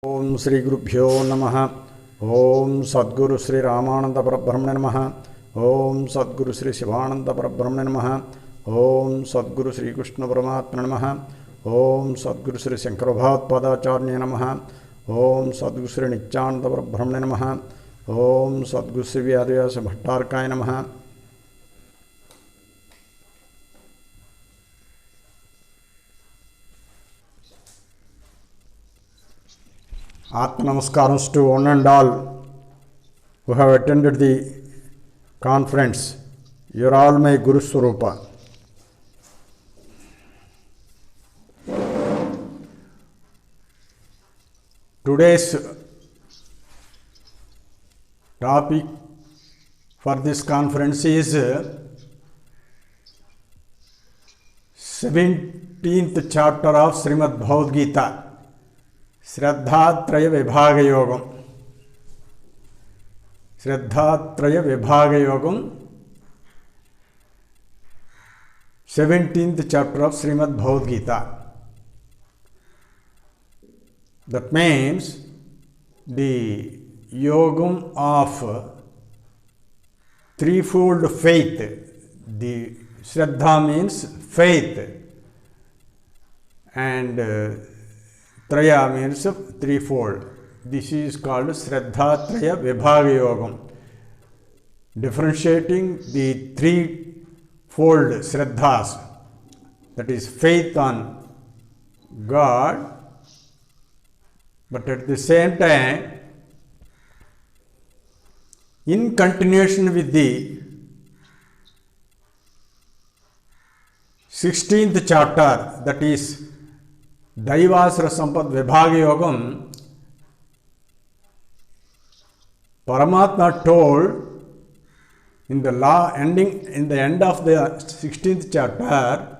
ओम श्री गुरुभ्यो नमः। ओम सद्गुरु श्री रामानंद परब्रह्मणे नमः। ओम सद्गुरु श्री शिवानंद परब्रह्मणे नमः। ओम सद्गुरु श्री कृष्ण परमात्मने नमः। ओम सद्गुरु श्री शंकर भगवत्पादाचार्य नमः। ओम सद्गुरु श्री नित्यानंद परब्रह्मणे नमः। ओम सद्गुरु श्री व्यास भट्टारकाय नमः। Atma Namaskars to one and all who have attended the conference. You are all my Guru Swarupa. Today's topic for this conference is 17th chapter of Srimad Bhagavad Gita. श्रद्धात्रय विभाग योगम। श्रद्धात्रय विभाग योगम 17th chapter of Srimad Bhagavad Gita. That means the yogam of threefold faith. The Shraddha means faith, and Traya means threefold. This is called Shraddha Traya Vibhaga Yogam, differentiating the threefold Shraddhas, that is faith on God, but at the same time, in continuation with the 16th chapter, that is Daivasra Sampad Vibhaga Yogam, Paramatma told in the end of the 16th chapter,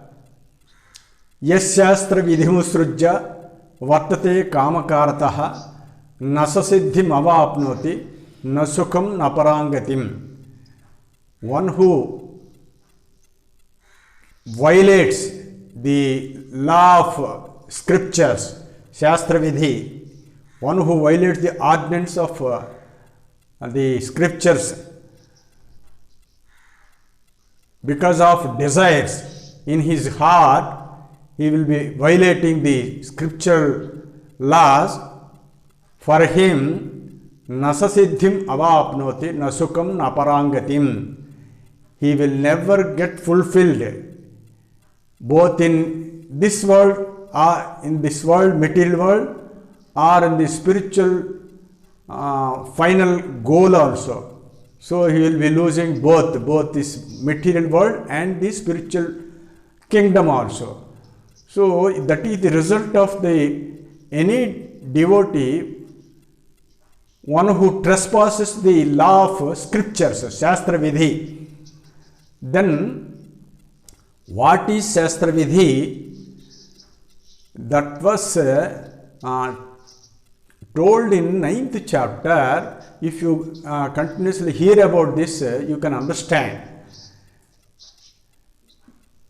Yes Shastra Vidhimusrujya Vartate Kamakarataha Nasasiddhim Avapnoti Nasukam Naparangatim. One who violates the law of scriptures, Shastra Vidhi, one who violates the ordinance of the scriptures because of desires in his heart, he will be violating the scriptural laws. For him, Nasasiddhim avapnoti nasukam naparangatim. He will never get fulfilled, both in this world, in this world, material world, or in the spiritual final goal also. So he will be losing both this material world and the spiritual kingdom also. So that is the result of any devotee, one who trespasses the law of scriptures, Shastra Vidhi. Then what is Shastra Vidhi? That was told in 9th chapter. If you continuously hear about this, you can understand.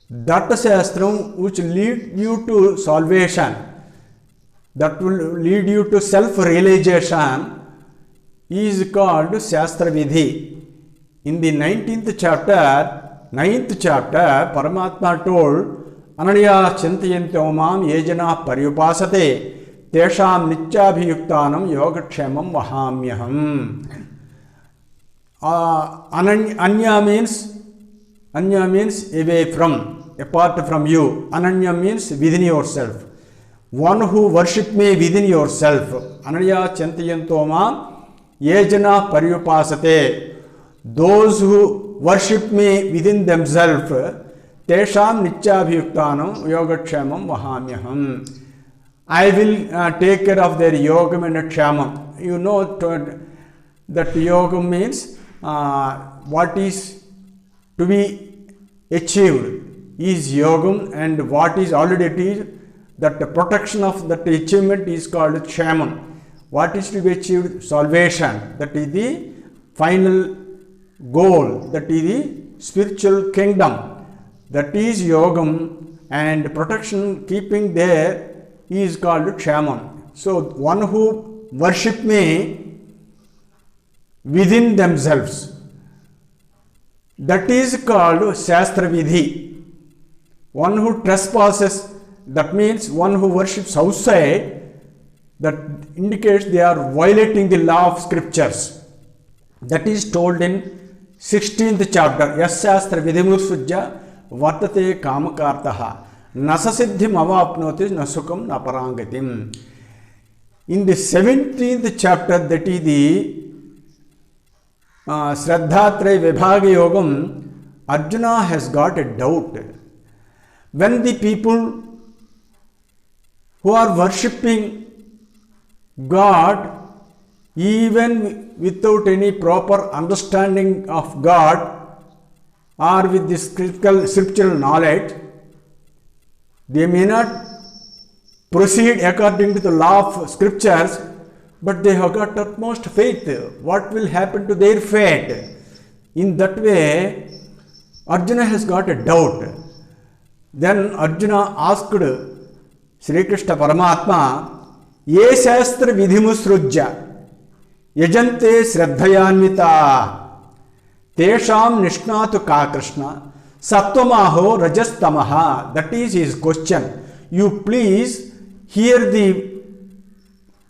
That Shastram which lead you to salvation, that will lead you to self-realization, is called Shastra Vidhi. In the 9th chapter, Paramatma told, Ananya Chintayanto Mam Yejana Paryupasate Tesham Nityabhiyuktanam Yogakshemam Vahamyaham. Anya means away from, apart from you. Ananya means within yourself. One who worship me within yourself. Ananya Chintayanto Mam Yejana Paryupasate. Those who worship me within themselves, Tesham Nityabhiyuktanam Yogakshemam Vahamyaham. I will take care of their yogam and kshemam. You know that yogam means what is to be achieved is yogam, and what is already achieved, that the protection of that achievement is called kshemam. What is to be achieved? Salvation. That is the final goal. That is the spiritual kingdom. That is yogam, and protection keeping there is called Kshamam. So one who worship me within themselves, that is called Shastra Vidhi. One who trespasses, that means one who worships outside, that indicates they are violating the law of scriptures. That is told in 16th chapter. Yas Shastra Vidhimursujya Vartate Kamakartaha Nasasiddhim Avapnoti Nasukam Naparangatim. In the 17th chapter, that is the Shraddhatraya Vibhaga Yogam, Arjuna has got a doubt. When the people who are worshipping God, even without any proper understanding of God or with the scriptural knowledge, they may not proceed according to the law of scriptures, but they have got utmost faith. What will happen to their fate? In that way, Arjuna has got a doubt. Then Arjuna asked Sri Krishna Paramatma, Ye Shastra Vidhimusrujya Yajante Shraddhayanvita Tesham Nishnatu Ka Krishna Sattamaho Rajastamaha. That is his question. You please hear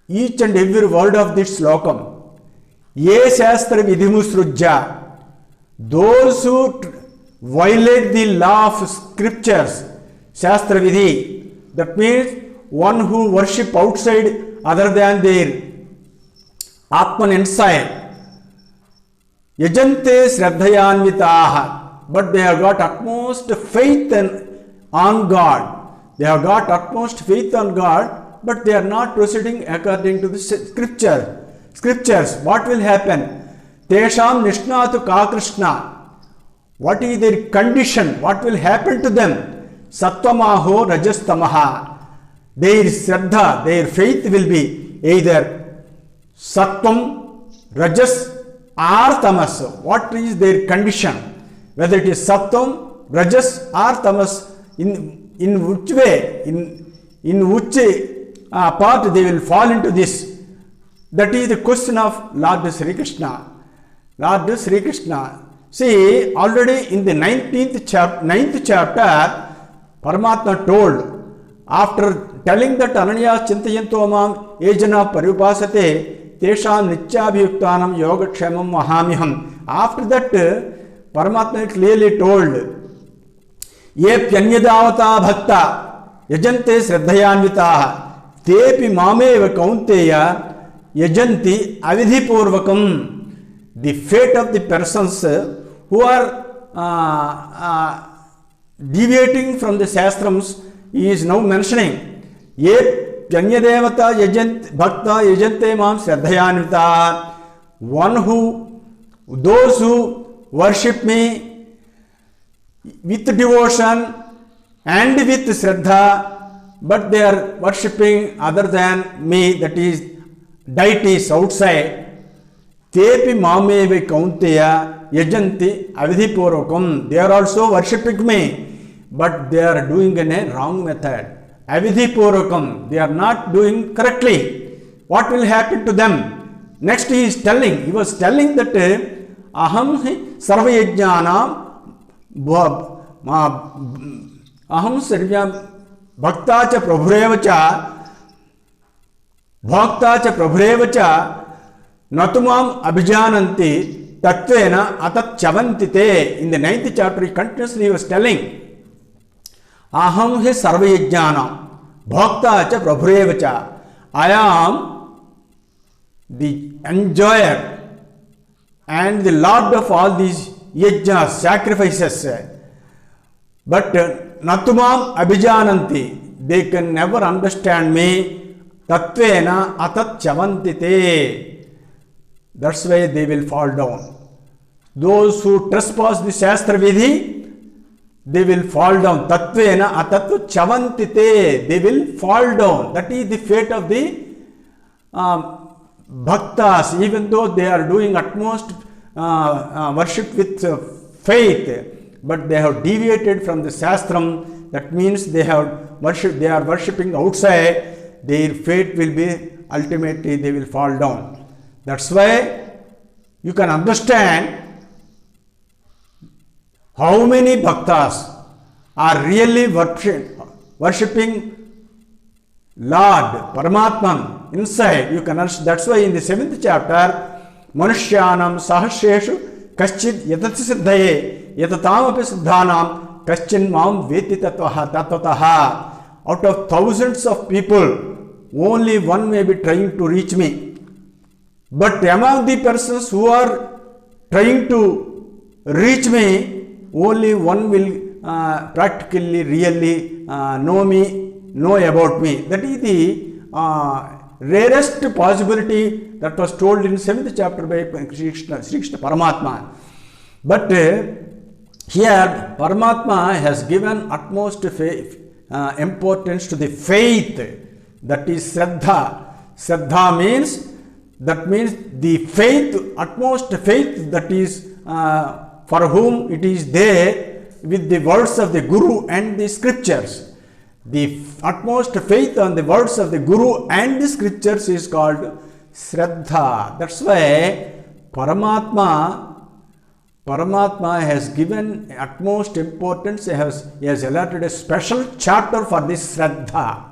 each and every word of this slokam. Ye Shastra Vidhimusrujya. Those who violate the law of scriptures, Shastra Vidhi, that means one who worship outside other than their Atman inside. Yajante Shraddhayanvitaha. But they have got utmost faith on God. They have got utmost faith on God, but they are not proceeding according to the scriptures. What will happen? Tesham Nishnatu Ka Krishna. What is their condition? What will happen to them? Sattvamaho Rajastamaha. Their Shraddha, their faith will be either Sattvam, Rajas or Tamas. What is their condition? Whether it is Sattvam, Rajas or Tamas, in which way, in which part they will fall into this? That is the question of Lord Sri Krishna. Lord Sri Krishna. See, already in the 9th chapter, Paramatma told, after telling that Ananya Chintayanto Mam Ejana Paripasate Tesham Nityabhyuktanam Yogakshamam Mahamiham. After that, Paramatma clearly told, Ye Pyanyadavata Bhakta Yajante Shraddhayanvitaha Tepi Mameva Kaunteya Yajanti Avidhipurvakam. The fate of the persons who are deviating from the Shastrams, he is now mentioning. Ye Pyanyadevata Yajant Bhakta Yajante Mam Shraddhayanvita. Those who worship me with devotion and with Shraddha, but they are worshipping other than me, that is deities outside. Tepi Mameve Kaunteya Yajanti Avidhipurvakam. They are also worshipping me, but they are doing in a wrong method. Avidhipurvakam. They are not doing correctly. What will happen to them? Next he was telling that Aham Sarvayajnanam Aham Sarvya Bhakta cha Prabhurevacha Natumam Abhijananti Tatvena Atat Chavantite. In the 9th chapter, he continuously was telling, Aham he Sarvayajnana Bhakta cha Prabhurevacha. I am the enjoyer and the Lord of all these yajnas, sacrifices. But Natumam Abhijananti, they can never understand me. Tatvena Atat Chavantite. That's why they will fall down. Those who trespass the Shastra Vidhi, they will fall down. Tatvena Atatu Chavantite. They will fall down. That is the fate of the Bhaktas, even though they are doing utmost worship with faith, but they have deviated from the Shastram. That means they are worshipping outside. their fate will be ultimately they will fall down. That's why you can understand how many bhaktas are really worshipping Lord Paramatman inside. You can understand. That's why in the 7th chapter, Manushyanam Sahasreshu Kaschid Yatati Siddhaye Yatataamapi Siddhanam Kaschin Mam Veti Tatvataha. Out of thousands of people, only one may be trying to reach me. But among the persons who are trying to reach me, only one will practically really know about me. That is the rarest possibility that was told in 7th chapter by Sri Krishna Paramatma. But here Paramatma has given utmost importance to the faith, that is Shraddha. Shraddha means the faith, utmost faith, that is for whom it is there with the words of the Guru and the scriptures. The utmost faith on the words of the Guru and the scriptures is called Shraddha. That's why Paramatma has given utmost importance. He has allotted a special chapter for this Shraddha.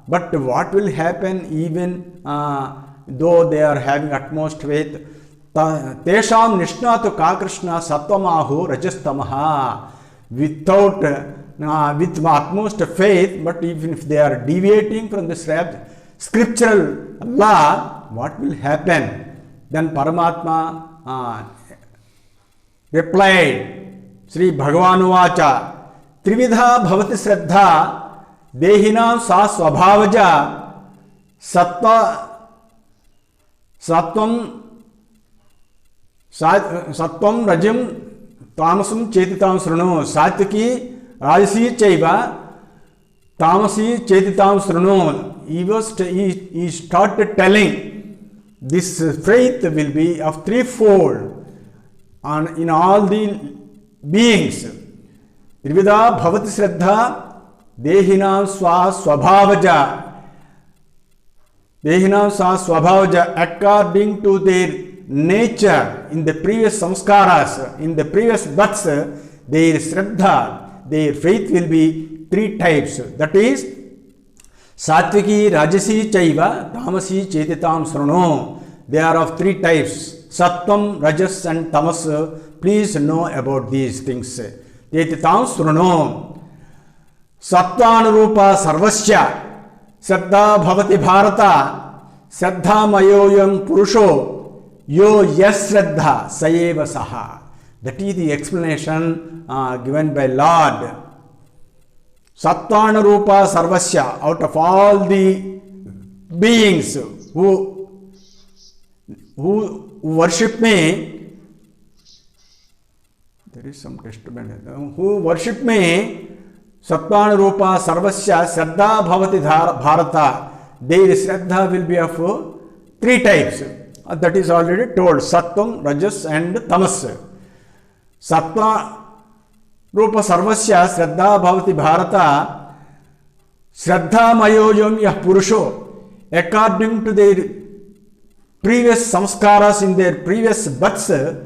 But what will happen even though they are having utmost faith? Tesham nishnatu ka Krishna satvamahu rajastamaha. With utmost faith, but even if they are deviating from the scriptural law, what will happen? Then Paramatma replied, Sri Bhagavan Trividha bhavati Shraddha Dehinam sa swabhavaja Sattvam rajam tamasam chetitam srunu. Satviki Rajasi chaiva tamasi chetitam srunu. He started telling this faith will be of threefold in all the beings. Trivida bhavati Shraddha Dehinam swabhavaja, according to their nature in the previous samskaras, in the previous births, their Shraddha, their faith will be three types. That is Satviki, Rajasi, Chaiva, Tamasi, Chetitam, Srunu. They are of three types: Sattvam, Rajas and Tamas. Please know about these things. Chetitam, Srunu. Sattvanurupa Sarvasya Shraddha Bhavati Bharata Shraddha Mayoyam Purusho Yo Yes Shraddha Sayeva Saha. That is the explanation given by Lord. Sattvanurupa Sarvasya, out of all the beings who worship me, there is some disturbance, who worship me, Sattvanurupa Sarvasya Shraddha Bhavati Bharata, their Shraddha will be of three types. That is already told: Sattvam, Rajas and Tamas. Sattva Rupa Sarvasya Shraddha Bhavati Bharata Shraddha Mayoyam Yah Purusho, according to their previous samskaras in their previous births, they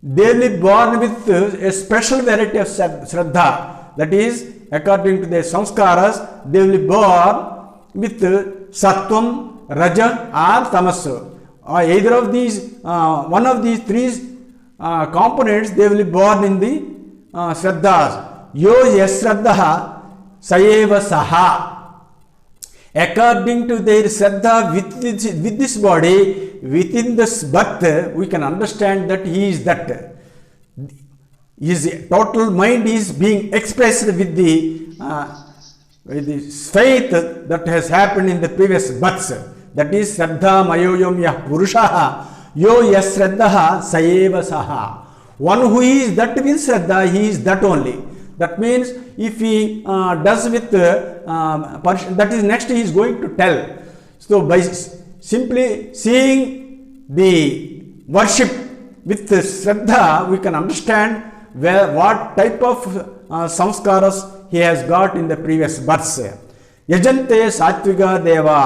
will be born with a special variety of Shraddha. That is, according to their samskaras, they will be born with Sattvam, Raja or Tamas. Either of these, one of these three components, they will be born in the Shraddhas. Yo Yes Shraddha Sayeva Saha. According to their Shraddha with this body, within this birth, we can understand that he is that. His total mind is being expressed with the faith that has happened in the previous births. That is Shraddha Mayoyam Yah Purushaha Yo Yes Shraddha Sayeva Saha. One who is that with Shraddha, he is that only. That means if he does with that is next he is going to tell. So by simply seeing the worship with Shraddha, we can understand what type of samskaras he has got in the previous births. यजन्ते सात्विका देवा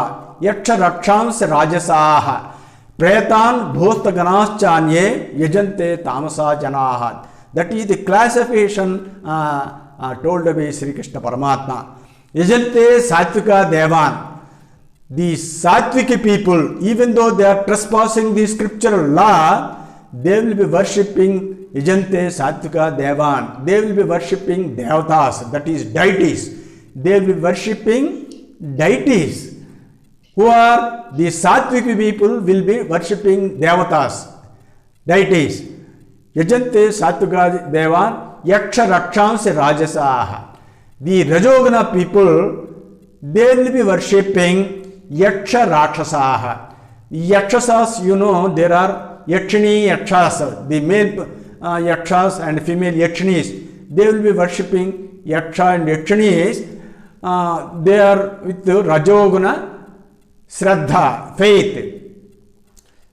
यक्ष रक्षांस राजसाः प्रेतान् भूतगणाश्चान्ये यजन्ते तामसा जनाः. That is the classification told by Sri Krishna Paramatma. Yajante satvika devan. The satviki people, even though they are trespassing the scriptural law, they will be worshipping Yajante satvika devan. They will be worshipping devatas, that is deities. They will be worshipping deities. Who are the satviki people will be worshipping devatas, deities. Yajante satvika devan yaksha rakshansa rajasaha. The Rajoguna people, they will be worshipping yaksha rakshasaha. Yakshasas, you know, there are yakshini yakshas, the male yakshas and female yakshinis. They will be worshipping yaksha and yakshinis. They are with the Rajoguna Shraddha, faith.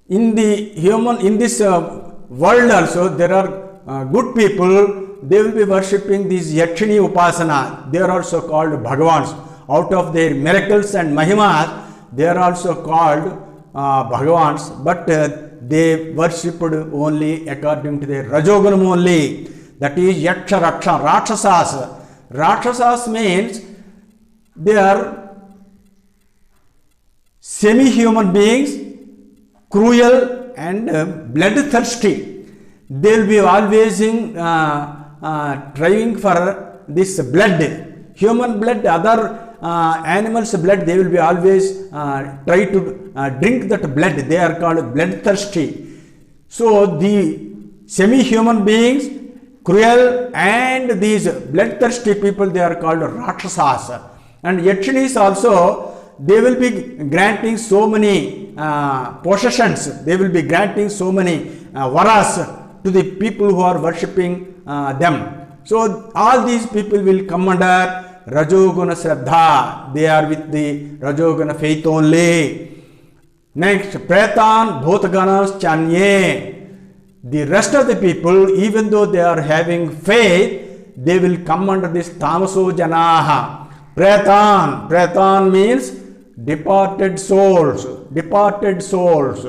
In the human, in this world also, there are good people. They will be worshipping these Yakshini Upasana. They are also called Bhagavans. Out of their miracles and Mahimas, they are also called Bhagavans. But they worshipped only according to their Rajogunam only. That is Yaksha Raksha, Rakshasas. Rakshasas means they are semi-human beings, cruel and bloodthirsty. They will be always trying for this blood, human blood, other animals' blood. They will be always try to drink that blood. They are called bloodthirsty. So the semi-human beings, cruel and these bloodthirsty people, they are called Rakshasas. And Yakshinis also, they will be granting so many possessions. They will be granting so many varas to the people who are worshipping them. So all these people will come under Rajoguna Shraddha. They are with the Rajoguna faith only. Next, Pretan Bhutaganas Chanye. The rest of the people, even though they are having faith, they will come under this Tamaso Janaha. Pretan. Pretan means departed souls. Departed souls.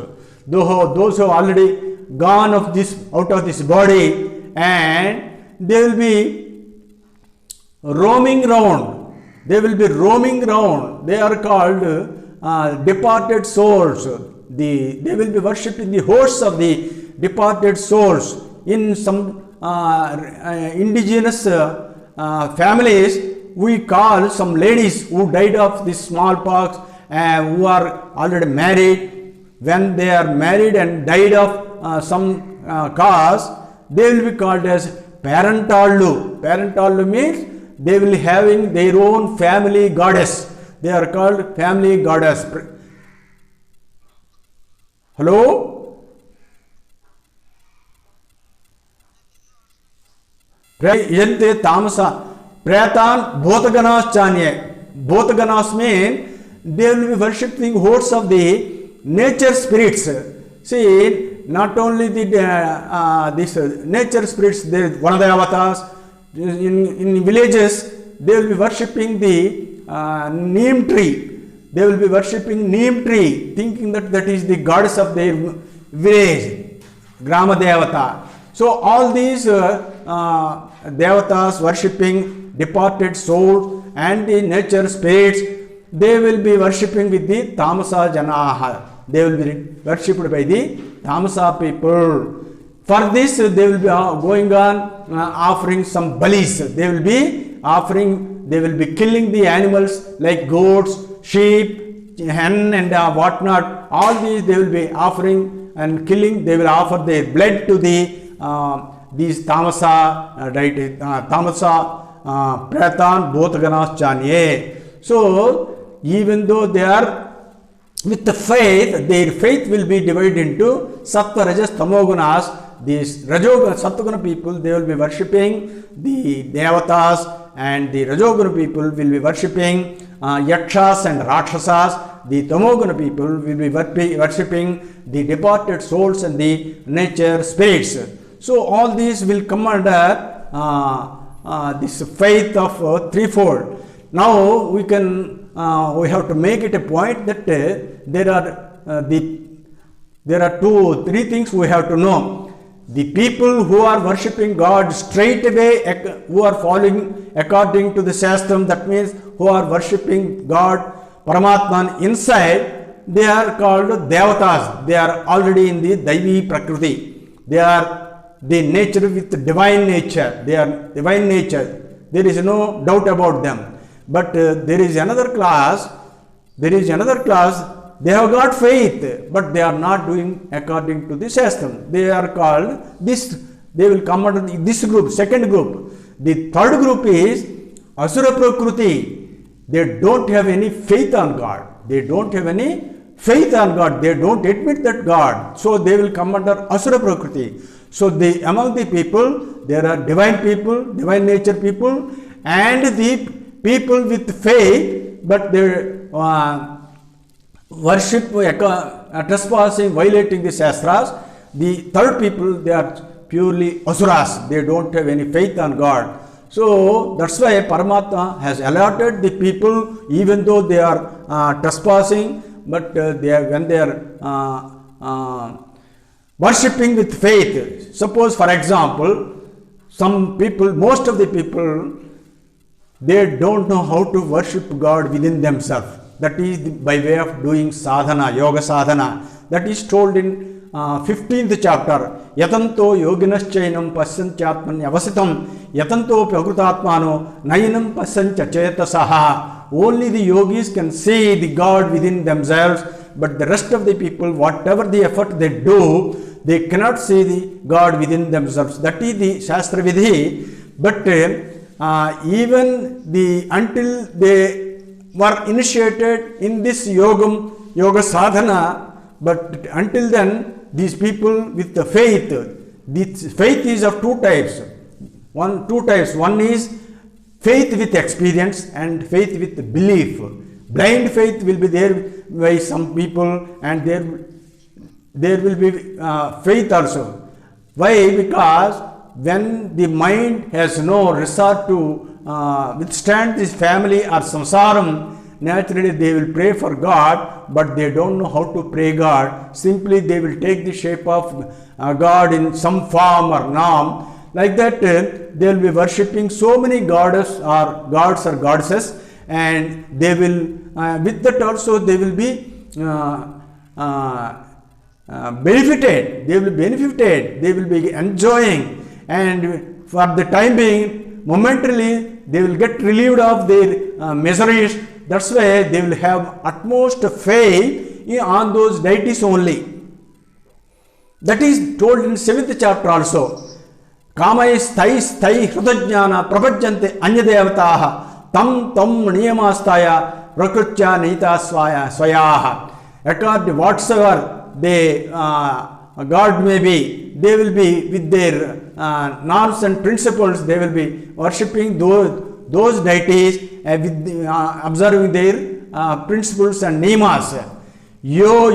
Those who have already gone out of this body, and they will be roaming round. They will be roaming round. They are called departed souls. They will be worshipping the hosts of the departed souls. In some indigenous families, we call some ladies who died of this smallpox and who are already married. When they are married and died of some cause, they will be called as parentallu. Parentallu means they will be having their own family goddess. They are called family goddess. Hello? Yante tamasa. Pretan Bhutaganas Chanye. Bhutaganas mean they will be worshipping hosts of the nature spirits. See, not only the this nature spirits, there one of the avatars in villages, they will be worshipping the neem tree. They will be worshipping neem tree, thinking that that is the goddess of their village, Grama Devata. So all these devatas worshipping departed souls and the nature spirits, they will be worshipping with the Tamasa Janaha. They will be worshipped by the Tamasa people. For this, they will be going on offering some balis. They will be offering, they will be killing the animals like goats, sheep, hen and whatnot. All these they will be offering and killing. They will offer their blood to the these Tamasa, Tamasa Pretan Bhutaganas Chanye. So even though they are with the faith, their faith will be divided into Sattva, Rajas, Tamogunas. These Rajoguna, Sattva people, they will be worshipping the Devatas, and the Rajoguna people will be worshipping Yakshas and Rakshasas. The Tamoguna people will be worshipping the departed souls and the nature spirits. So all these will come under this faith of threefold. Now we can we have to make it a point that there are three things we have to know. The people who are worshipping God straight away, who are following according to the Shastram, that means who are worshipping God, Paramatman inside, they are called Devatas. They are already in the Daivi Prakriti. They are the nature with divine nature. They are divine nature. There is no doubt about them. But there is another class. They have got faith, but they are not doing according to the Shastram. They are called this, they will come under this group, second group. The third group is Asura Prakriti. They don't have any faith on God. They don't admit that God. So they will come under Asura Prakriti. So among the people, there are divine people, divine nature people, and the people with faith, but they worship, trespassing, violating the Shastras. The third people, they are purely Asuras. They don't have any faith on God. So that's why Paramatma has allotted the people, even though they are trespassing, but when they are worshipping with faith. Suppose, for example, some people, most of the people, they don't know how to worship God within themselves. That is by way of doing sadhana, yoga sadhana. That is told in 15th chapter. Yatanto yoginaschainam pasyanchatman yavasitam yatanto pyagrutatmano nayanam pasyancha chetasaha. Only the yogis can see the God within themselves, but the rest of the people, whatever the effort they do, they cannot see the God within themselves. That is the Shastra Vidhi. But even until they were initiated in this yoga sadhana, but until then, these people with the faith, this faith is of two types. One is faith with experience and faith with belief. Blind faith will be there by some people, and there will be faith also. Why? Because when the mind has no resort to withstand this family or samsaram, naturally they will pray for God, but they don't know how to pray God. Simply they will take the shape of God in some form or norm. Like that, they will be worshipping so many gods or goddesses, and they will, with that also they will be benefited. They will be enjoying, and for the time being, momentarily, they will get relieved of their miseries. That's why they will have utmost faith on those deities only. That is told in 7th chapter also. Kamai sthai hrudajnana prabhajante anyadevataha tam niyamastaya prakritya nita swayaha. According whatsoever they God may be, they will be with their norms and principles. They will be worshipping those deities with observing their principles and niyamas. Yo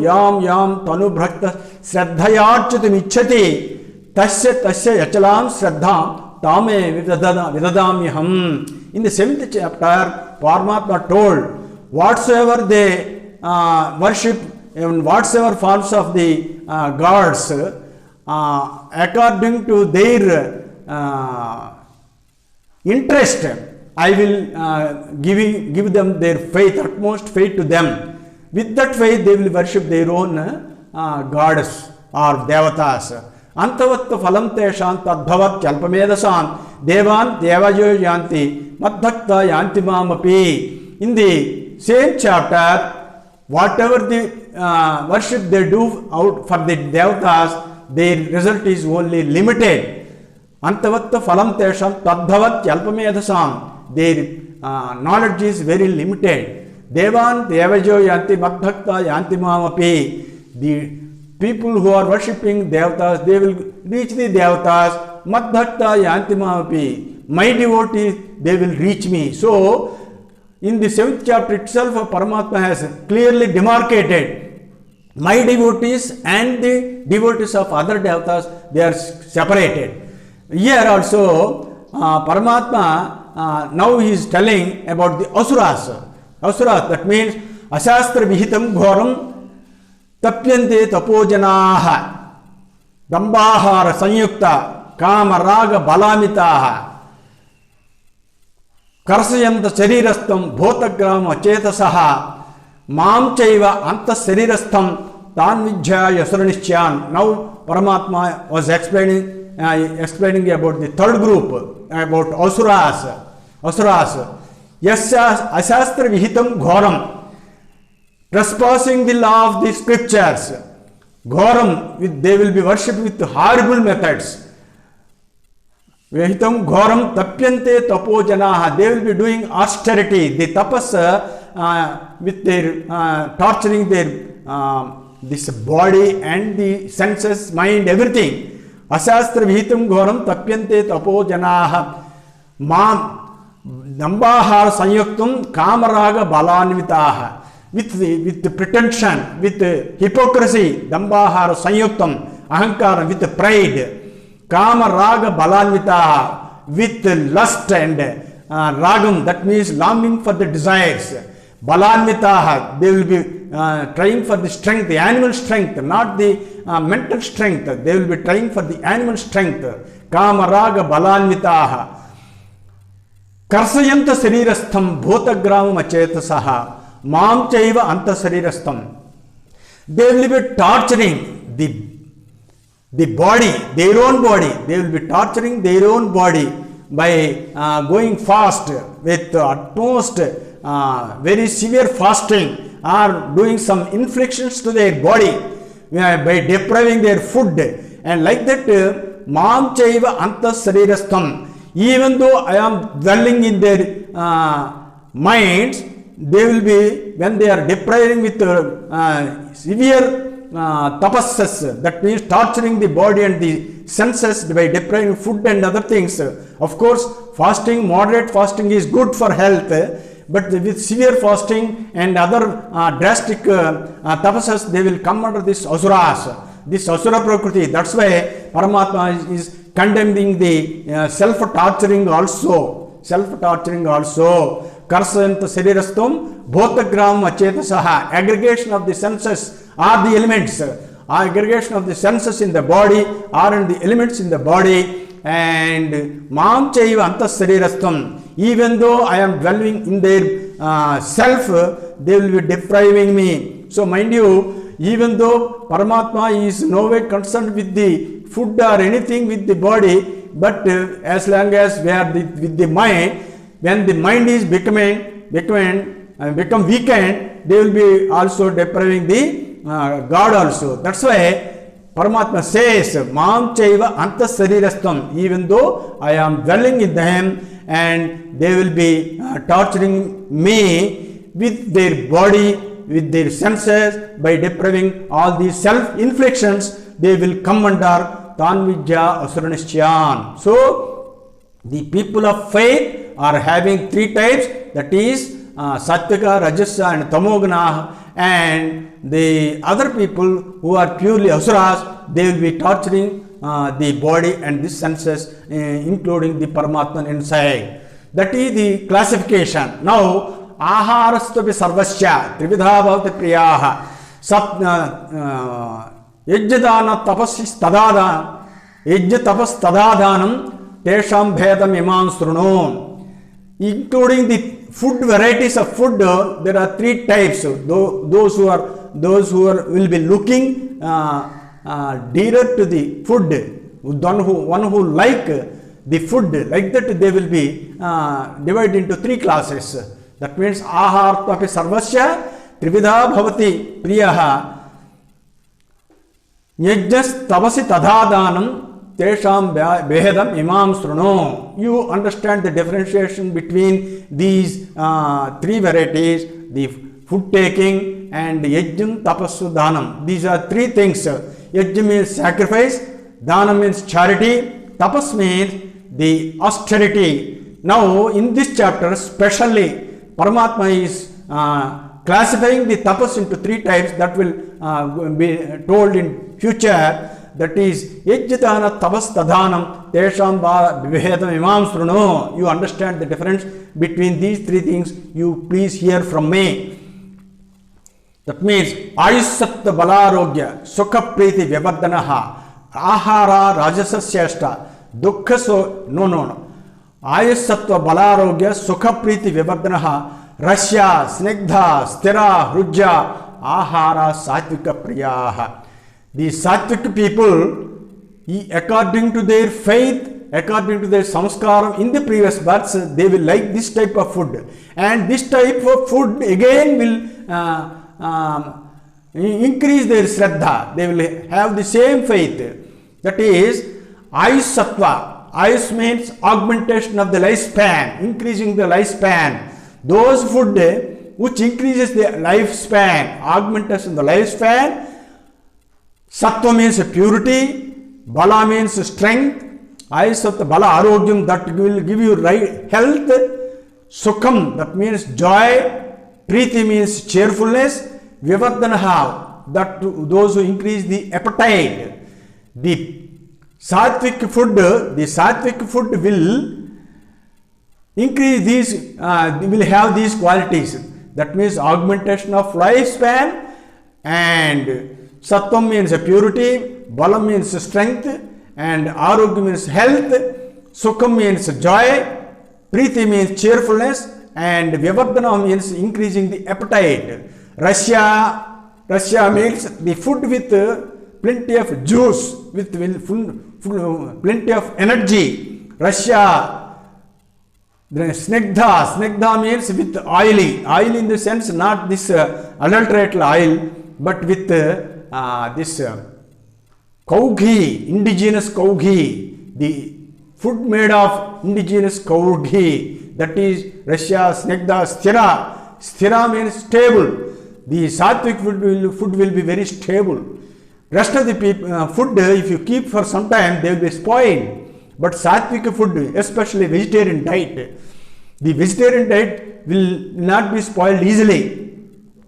yam tanu bhakta shraddhayarchatam ichchati tasya yachalam shraddham tame vidadamyaham. In the 7th chapter, Paramatma told, whatsoever they worship, in whatsoever forms of the gods, according to their interest, I will give them their faith, utmost faith to them. With that faith, they will worship their own goddess or devatas. Antavatta phalam teshan tadbhavat chalpamedasam devan devajo yanti madbhakta yanti mamapi. In the same chapter, whatever the worship they do out for the devatas, their result is only limited. Antavatta phalam tesham tadbhavat chalpamedasam. Their knowledge is very limited. Devan devajo yanti madbhakta yanti mamapi. The people who are worshipping devatas, they will reach the devatas. Madbhakta yanti mamapi. My devotees, they will reach me. So, in the 7th chapter itself, Paramatma has clearly demarcated my devotees and the devotees of other devatas, they are separated. Here also, Paramatma, now he is telling about the Asuras. Asuras, that means Ashastra Vihitam Ghoram Tapyante Tapojanaha Dambahara Sanyukta Kama Raga Balamitaha Karsayanta Sarirastam Bhotagrama Chetasaha Mam Chaiva Anta Sarirastam Tanvijaya Asuranishtyan. Now Paramatma was explaining about the third group, about Asuras. Yasya Ashastra Vihitam Ghoram, trespassing the law of the scriptures. Ghoram, they will be worshipped with horrible methods. Vihitam Ghoram Tapyante Tapojanaha, they will be doing austerity, the tapas with their torturing their this body and the senses, mind, everything. Ashastra Vihitam Ghoram Tapyante Tapojanaha Mam Nambahar Sanyuktum Kamaraga Balanvitaha, with the pretension, with hypocrisy, Dambahar Sanyuktam, Ahankara, with pride, Kamaraga Balanvitaha, with lust and ragam, that means longing for the desires. Balanvitaha, they will be trying for the strength, the animal strength, not the mental strength. They will be trying for the animal strength. Kamaraga Balanvitaha. Karsayanta Sarirastham Bhotagrama Chetasaha Mam Chaiva Anta Sarirastham. They will be torturing the body, their own body. They will be torturing their own body by going fast with utmost very severe fasting, or doing some inflictions to their body by depriving their food. And like that, Mam Chaiva Anta Sarirastham. Even though I am dwelling in their minds, they will be, when they are depriving with severe tapassas, that means torturing the body and the senses by depriving food and other things. Of course, fasting, moderate fasting is good for health, but with severe fasting and other drastic tapassas, they will come under this asuras, this asura prakriti. That's why Paramatma is condemning the self-torturing also. Karsayanta Sarirastham Bhotagram Achetasaha, aggregation of the senses or the elements, aggregation of the senses in the body or in the elements in the body. And Mam Chaiva Anta Sarirastham, even though I am dwelling in their self, they will be depriving me. So mind you, even though Paramatma is no way concerned with the food or anything with the body, but as long as we are with the mind, when the mind is become weakened, they will be also depriving the God also. That's why Paramatma says, Mam Chaiva Anta Sarirastham, even though I am dwelling in them and they will be torturing me with their body, with their senses, by depriving all these self-inflictions, they will come under Tanvijya Asuranishyan. So, the people of faith are having three types, that is Sattvika, Rajasa and Tamogana, and the other people who are purely Asuras, they will be torturing the body and the senses, including the Paramatman inside. That is the classification. Now, Aharastapi Sarvasya, Trividha Bhavati Priyaha, Yajjadana Tapasis Tadada, Yajja Tapas Tadadanam, Tesham Bhedam Imam Srunon. Including the food, varieties of food, there are three types. Those who will be looking dearer to the food, one who like the food, like that they will be divided into three classes. That means Ahartapi Sarvasya, Trividha Bhavati Priyaha, Yajjas Tavasi Tadhadanam, Tesham Behedam Imam Sruno. You understand the differentiation between these three varieties, the food taking and Yajjam Tapasu Dhanam. These are three things. Yajjam means sacrifice, Dhanam means charity, Tapas means the austerity. Now, in this chapter, specially, Paramatma is classifying the tapas into three types that will be told in future. that is yajjadana tavastadhanam tesham vibhedam imam sruno. You understand the difference between these three things, you please hear from me. That means ayusattva balarogya sukha priti vyavardhanaha ahara rajasasya dukkha so no. Ayusattva balarogya sukha priti vyavardhanaha rasya snigdha stira hrujya ahara satvika priyaha. The satvik people, according to their faith, according to their samskaram in the previous births, they will like this type of food, and this type of food again will increase their shraddha. They will have the same faith. That is ayush sattva. Ayush means augmentation of the lifespan, increasing the lifespan. Those food which increases the lifespan, augmentation of the lifespan. Sattva means purity, bala means strength, ayusattva bala arogyam, that will give you right health, sukham, that means joy, priti means cheerfulness, vyavardhanaha, that those who increase the appetite. The sattvic food will increase these, will have these qualities. That means augmentation of lifespan, and sattvam means purity, balam means strength, and arogya means health, sukham means joy, priti means cheerfulness, and vyavardhana means increasing the appetite. Rasya means the food with plenty of juice, with plenty of energy. Rasya. Then snigdha means with oily in the sense not this adulterated oil, but with this cow ghee, indigenous cow ghee, the food made of indigenous cow ghee, that is rasya, snigdha, sthira. Sthira means stable. The sattvic food will be very stable. Rest of the food, if you keep for some time, they will be spoiled. But sattvic food, especially vegetarian diet, the vegetarian diet will not be spoiled easily.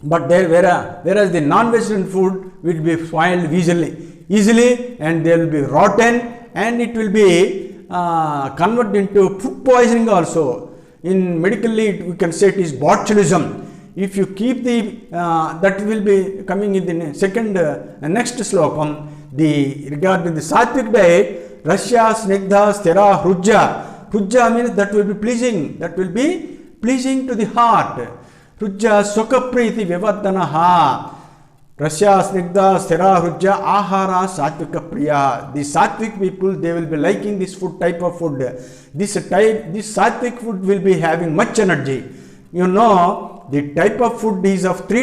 But whereas the non-vegetarian food will be spoiled easily, and they will be rotten, and it will be converted into food poisoning also. In medically, we can say it is botulism. If you keep the that will be coming in the next slokam, regarding the sattvic diet, rasya, snigdha, sthira, hrujya. Hrujya means that will be pleasing to the heart. Hrujya sukha priti vyavardhanaha. Rasya, snigdha, sthira, hrujya ahara satvika priya. The sattvic people, they will be liking this food type of food. This sattvic food will be having much energy. You know, the type of food is of three